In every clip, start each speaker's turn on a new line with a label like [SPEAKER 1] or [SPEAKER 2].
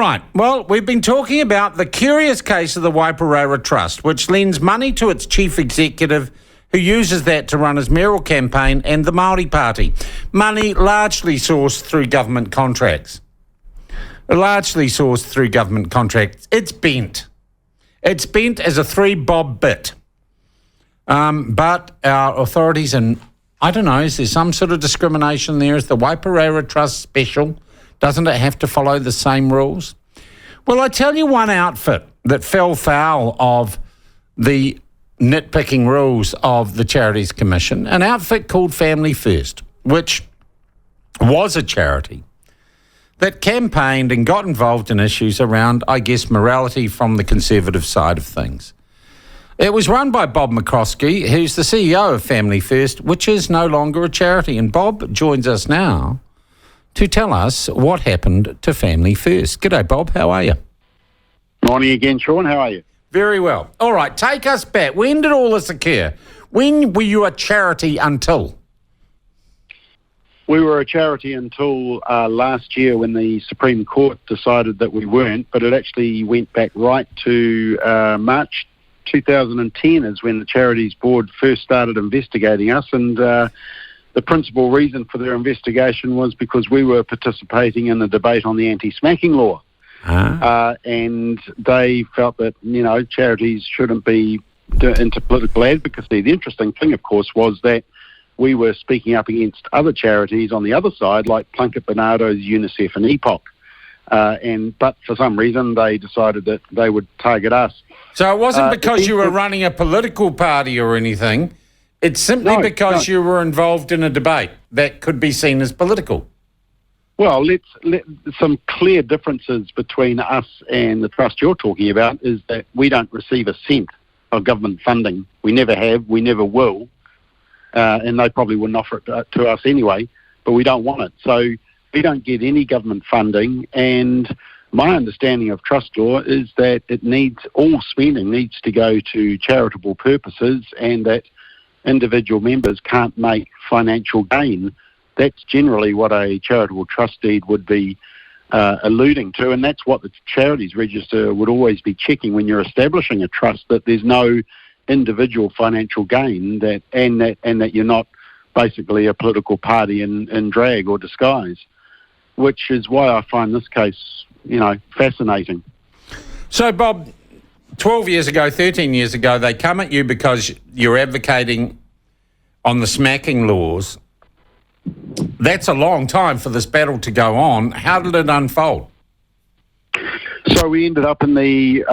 [SPEAKER 1] right. Well, we've been talking about the curious case of the Waipareira Trust, which lends money to its chief executive, who uses that to run his mayoral campaign and the Māori Party. Money largely sourced through government contracts. It's bent. It's bent as a 3-bob bit. But our authorities, and I don't know, is there some sort of discrimination there? Is the Waipareira Trust special? Doesn't it have to follow the same rules? Well, I tell you one outfit that fell foul of the nitpicking rules of the Charities Commission, an outfit called Family First, which was a charity that campaigned and got involved in issues around, I guess, morality from the conservative side of things. It was run by Bob Mckroskrie, who's the CEO of Family First, which is no longer a charity. And Bob joins us now to tell us what happened to Family First. G'day, Bob. How are you?
[SPEAKER 2] Morning again, Sean. How are you?
[SPEAKER 1] Very well. All right, take us back. When did all this occur? When were you a charity until?
[SPEAKER 2] We were a charity until last year when the Supreme Court decided that we weren't, but it actually went back right to March 2010 is when the Charities Board first started investigating us, and the principal reason for their investigation was because we were participating in the debate on the anti-smacking law. And they felt that, charities shouldn't be into political advocacy. The interesting thing, of course, was that we were speaking up against other charities on the other side, like Plunket, Bernardo's, UNICEF and EPOC. But for some reason, they decided that they would target us.
[SPEAKER 1] So it wasn't because you were running a political party or anything. It's simply because you were involved in a debate that could be seen as political.
[SPEAKER 2] Well, some clear differences between us and the trust you're talking about is that we don't receive a cent of government funding. We never have, we never will, and they probably wouldn't offer it to us anyway, but we don't want it. So we don't get any government funding, and my understanding of trust law is that all spending needs to go to charitable purposes, and that individual members can't make financial gain. That's generally what a charitable trust deed would be alluding to, and that's what the Charities Register would always be checking when you're establishing a trust, that there's no individual financial gain, and that you're not basically a political party in drag or disguise, which is why I find this case, fascinating.
[SPEAKER 1] So, Bob, 12 years ago, 13 years ago, they come at you because you're advocating on the smacking laws. That's a long time for this battle to go on. How did it unfold?
[SPEAKER 2] So we ended up in the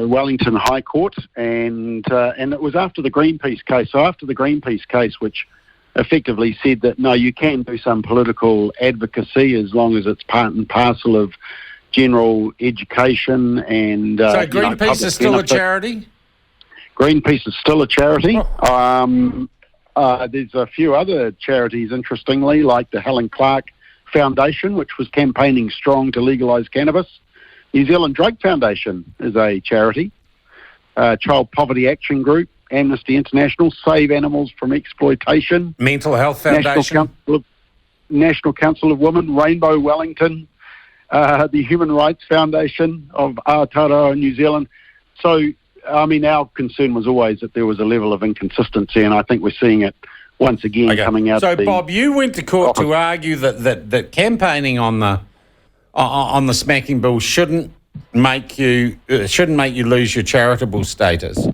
[SPEAKER 2] Wellington High Court, and it was after the Greenpeace case. So after the Greenpeace case, which effectively said that, no, you can do some political advocacy as long as it's part and parcel of general education and...
[SPEAKER 1] so Greenpeace is still benefit. A charity?
[SPEAKER 2] Greenpeace is still a charity. There's a few other charities, interestingly, like the Helen Clark Foundation, which was campaigning strong to legalise cannabis. New Zealand Drug Foundation is a charity. Child Poverty Action Group, Amnesty International, Save Animals from Exploitation.
[SPEAKER 1] Mental Health Foundation.
[SPEAKER 2] National Council of Women, Rainbow Wellington, the Human Rights Foundation of Aotearoa, New Zealand. So, our concern was always that there was a level of inconsistency, and I think we're seeing it once again coming out.
[SPEAKER 1] So, Bob, you went to court to argue that campaigning on the smacking bill shouldn't make you lose your charitable status.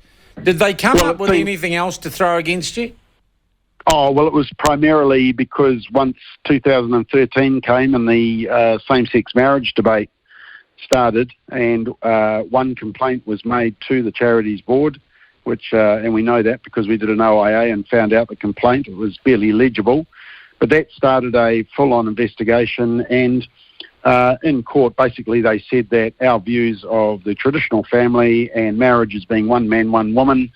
[SPEAKER 1] Did they come up with anything else to throw against you?
[SPEAKER 2] Oh, well, it was primarily because once 2013 came and the same-sex marriage debate started, and one complaint was made to the Charities Board, which, and we know that because we did an OIA and found out the complaint. It was barely legible. But that started a full-on investigation, and in court, basically, they said that our views of the traditional family and marriage as being one man, one woman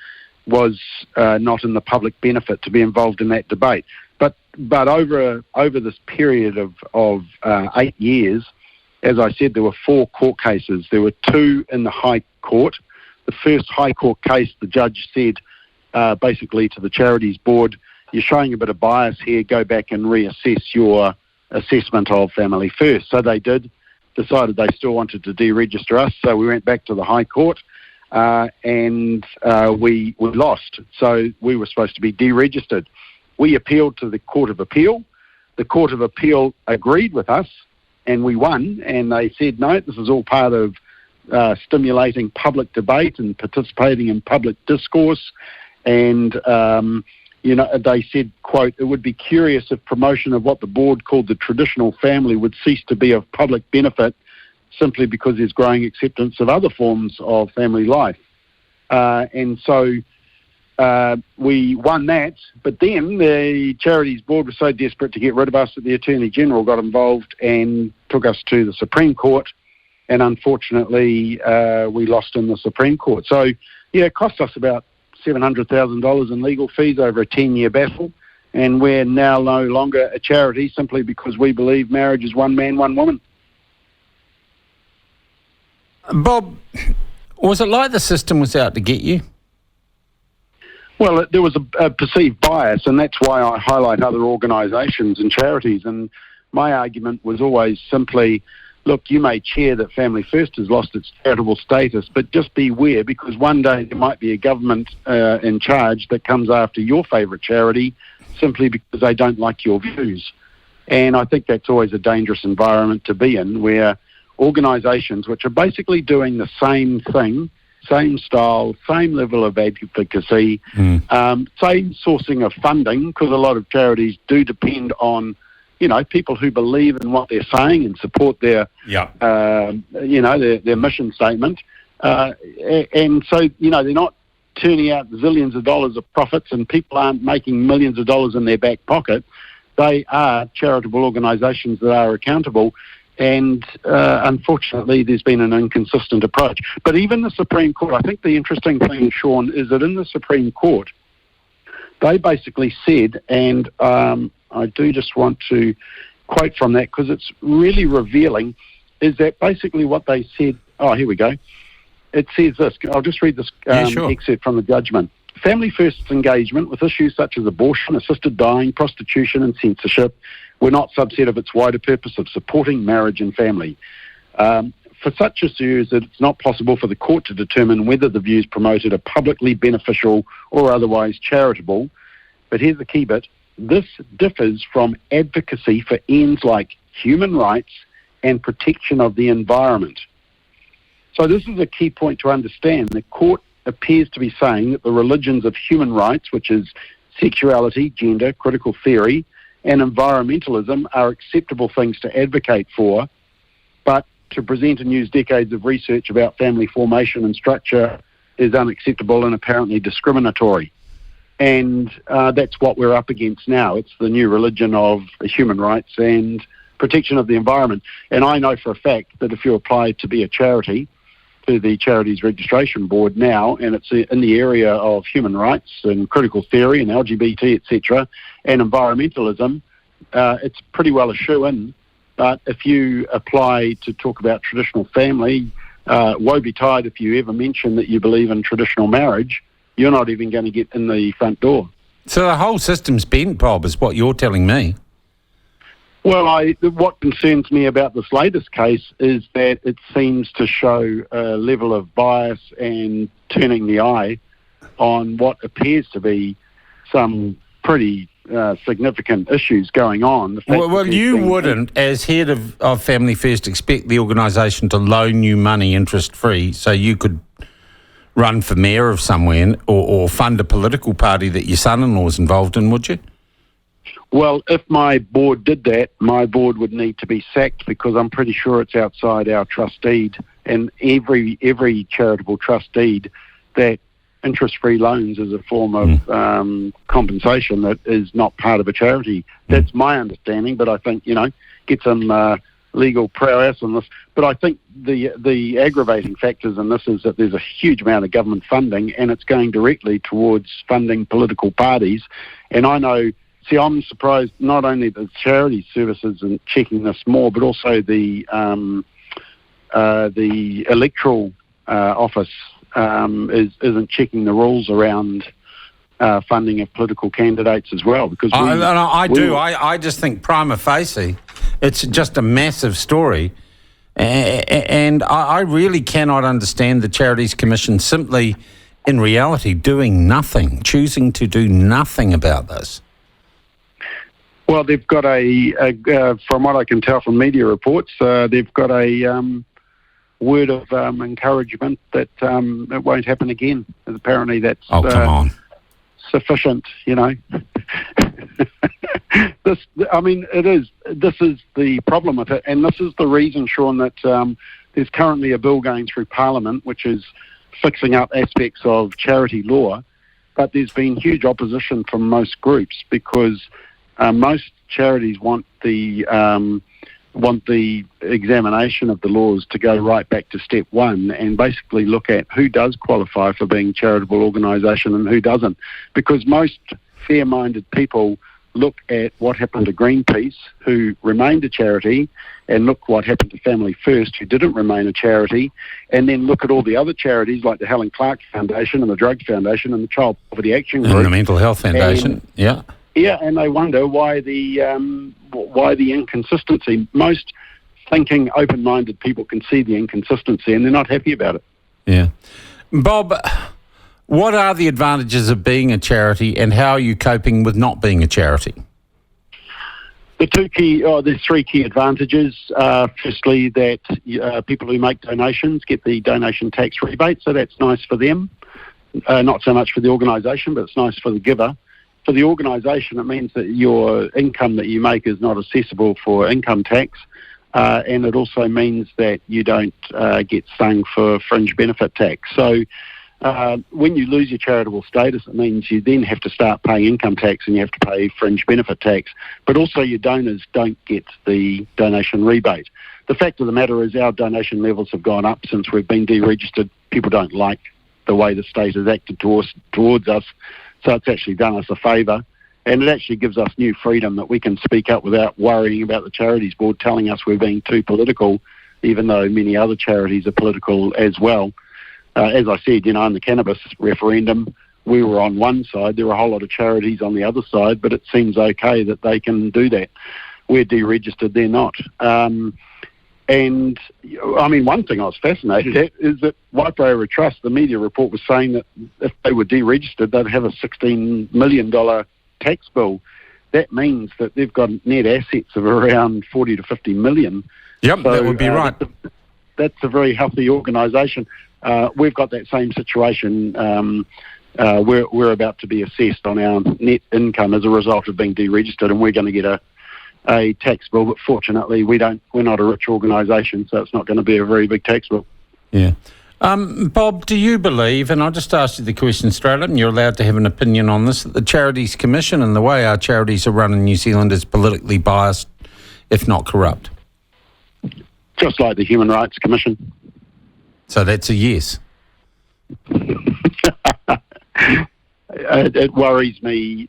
[SPEAKER 2] was not in the public benefit to be involved in that debate. But over this period of 8 years, as I said, there were 4 court cases. There were 2 in the High Court. The first High Court case, the judge said basically to the Charities Board, you're showing a bit of bias here, go back and reassess your assessment of Family First. So they did, decided they still wanted to deregister us, so we went back to the High Court, and we lost. So we were supposed to be deregistered. We appealed to the Court of Appeal. The Court of Appeal agreed with us, and we won, and they said, no, this is all part of stimulating public debate and participating in public discourse. And, they said, quote, it would be curious if promotion of what the board called the traditional family would cease to be of public benefit simply because there's growing acceptance of other forms of family life. And so we won that, but then the Charities Board was so desperate to get rid of us that the Attorney General got involved and took us to the Supreme Court, and unfortunately we lost in the Supreme Court. So, yeah, it cost us about $700,000 in legal fees over a 10-year battle, and we're now no longer a charity simply because we believe marriage is one man, one woman.
[SPEAKER 1] Bob, was it like the system was out to get you?
[SPEAKER 2] Well, there was a perceived bias, and that's why I highlight other organisations and charities. And my argument was always simply, look, you may cheer that Family First has lost its charitable status, but just beware, because one day there might be a government in charge that comes after your favourite charity simply because they don't like your views. And I think that's always a dangerous environment to be in, where organisations which are basically doing the same thing, same style, same level of advocacy, same sourcing of funding, because a lot of charities do depend on, people who believe in what they're saying and support their, their mission statement. And so, they're not turning out zillions of dollars of profits, and people aren't making millions of dollars in their back pocket. They are charitable organisations that are accountable. And unfortunately, there's been an inconsistent approach. But even the Supreme Court, I think the interesting thing, Sean, is that in the Supreme Court, they basically said, and I do just want to quote from that because it's really revealing, is that basically what they said, here we go. It says this, I'll just read this excerpt from the judgment. Family First's engagement with issues such as abortion, assisted dying, prostitution and censorship were not subset of its wider purpose of supporting marriage and family. For such issues, it's not possible for the court to determine whether the views promoted are publicly beneficial or otherwise charitable. But here's the key bit. This differs from advocacy for ends like human rights and protection of the environment. So this is a key point to understand. The court appears to be saying that the religions of human rights, which is sexuality, gender, critical theory, and environmentalism, are acceptable things to advocate for, but to present and use decades of research about family formation and structure is unacceptable and apparently discriminatory. And that's what we're up against now. It's the new religion of human rights and protection of the environment. And I know for a fact that if you apply to be a charity, to the Charities Registration Board now, and it's in the area of human rights and critical theory and LGBT, etc., and environmentalism, it's pretty well a shoe-in. But if you apply to talk about traditional family, woe betide if you ever mention that you believe in traditional marriage. You're not even going to get in the front door.
[SPEAKER 1] So the whole system's bent, Bob, is what you're telling me.
[SPEAKER 2] Well, what concerns me about this latest case is that it seems to show a level of bias and turning the eye on what appears to be some pretty significant issues going on.
[SPEAKER 1] Well, you wouldn't, as head of Family First, expect the organisation to loan you money interest-free so you could run for mayor of somewhere or fund a political party that your son-in-law is involved in, would you?
[SPEAKER 2] Well, if my board did that, my board would need to be sacked because I'm pretty sure it's outside our trust deed. And every charitable trust deed, that interest-free loans is a form of compensation that is not part of a charity. That's my understanding, but I think, get some legal prowess on this. But I think the aggravating factors in this is that there's a huge amount of government funding and it's going directly towards funding political parties. And I know, I'm surprised not only the charity services and checking this more, but also the electoral office isn't checking the rules around funding of political candidates as well. Because I
[SPEAKER 1] just think prima facie, it's just a massive story And I really cannot understand the Charities Commission simply, in reality, doing nothing, choosing to do nothing about this.
[SPEAKER 2] Well, they've got from what I can tell from media reports, they've got a word of encouragement that it won't happen again. Apparently that's
[SPEAKER 1] come on.
[SPEAKER 2] Sufficient, This is the problem with it, and this is the reason, Sean, that there's currently a bill going through Parliament which is fixing up aspects of charity law, but there's been huge opposition from most groups because most charities want the examination of the laws to go right back to step one and basically look at who does qualify for being a charitable organisation and who doesn't. Because most fair-minded people look at what happened to Greenpeace, who remained a charity, and look what happened to Family First, who didn't remain a charity, and then look at all the other charities like the Helen Clark Foundation and the Drug Foundation and the Child Poverty Action Group.
[SPEAKER 1] And the Mental Health Foundation, yeah.
[SPEAKER 2] Yeah, and they wonder why the inconsistency. Most thinking, open-minded people can see the inconsistency, and they're not happy about it.
[SPEAKER 1] Yeah. Bob, what are the advantages of being a charity, and how are you coping with not being a charity?
[SPEAKER 2] There's three key advantages. Firstly, that people who make donations get the donation tax rebate, so that's nice for them. Not so much for the organisation, but it's nice for the giver. For the organisation, it means that your income that you make is not assessable for income tax, and it also means that you don't get stung for fringe benefit tax. So when you lose your charitable status, it means you then have to start paying income tax and you have to pay fringe benefit tax, but also your donors don't get the donation rebate. The fact of the matter is our donation levels have gone up since we've been deregistered. People don't like the way the state has acted towards us. So it's actually done us a favour, and it actually gives us new freedom that we can speak up without worrying about the Charities Board telling us we're being too political, even though many other charities are political as well. As I said, in the cannabis referendum, we were on one side. There were a whole lot of charities on the other side, but it seems okay that they can do that. We're deregistered, they're not. And, one thing I was fascinated at is that Waipareira Trust, the media report was saying that if they were deregistered, they'd have a $16 million tax bill. That means that they've got net assets of around 40 to 50 million.
[SPEAKER 1] Yep, so, that would be right.
[SPEAKER 2] That's a very healthy organisation. We've got that same situation. We're about to be assessed on our net income as a result of being deregistered, and we're going to get a tax bill, but fortunately we're not a rich organisation, so it's not going to be a very big tax bill.
[SPEAKER 1] Yeah. Bob, do you believe, and I'll just ask you the question straight up, and you're allowed to have an opinion on this, that the Charities Commission and the way our charities are run in New Zealand is politically biased, if not corrupt?
[SPEAKER 2] Just like the Human Rights Commission.
[SPEAKER 1] So that's a yes.
[SPEAKER 2] It worries me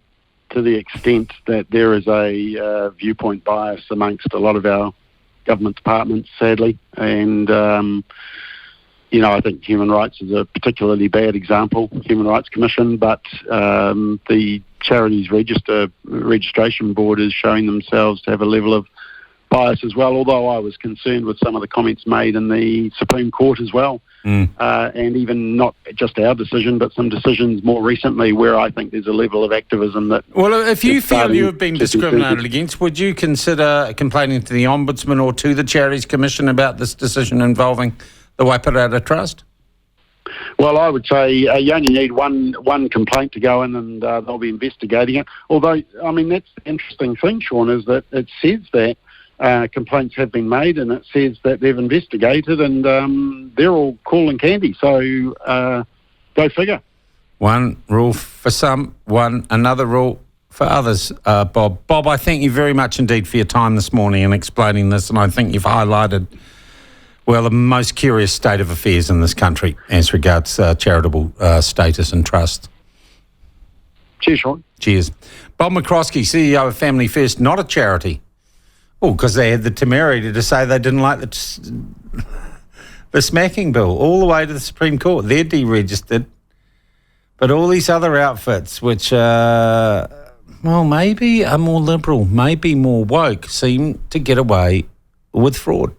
[SPEAKER 2] to the extent that there is a viewpoint bias amongst a lot of our government departments, sadly. And, I think human rights is a particularly bad example, Human Rights Commission, but the Charities Registration Board is showing themselves to have a level of bias as well, although I was concerned with some of the comments made in the Supreme Court as well. And even not just our decision, but some decisions more recently where I think there's a level of activism that... Well,
[SPEAKER 1] if you feel you have been discriminated against, would you consider complaining to the Ombudsman or to the Charities Commission about this decision involving the Waipareira Trust?
[SPEAKER 2] Well, I would say you only need one complaint to go in and they'll be investigating it. Although, that's the interesting thing, Sean, is that it says that complaints have been made, and it says that they've investigated, and they're all cool and candy. So go figure. One
[SPEAKER 1] rule for some, another rule for others, Bob. Bob, I thank you very much indeed for your time this morning and explaining this, and I think you've highlighted, the most curious state of affairs in this country as regards charitable status and trust.
[SPEAKER 2] Cheers, Sean.
[SPEAKER 1] Cheers. Bob Mckroskrie, CEO of Family First, not a charity. Oh, because they had the temerity to say they didn't like the smacking bill all the way to the Supreme Court. They're deregistered. But all these other outfits, which maybe are more liberal, maybe more woke, seem to get away with fraud.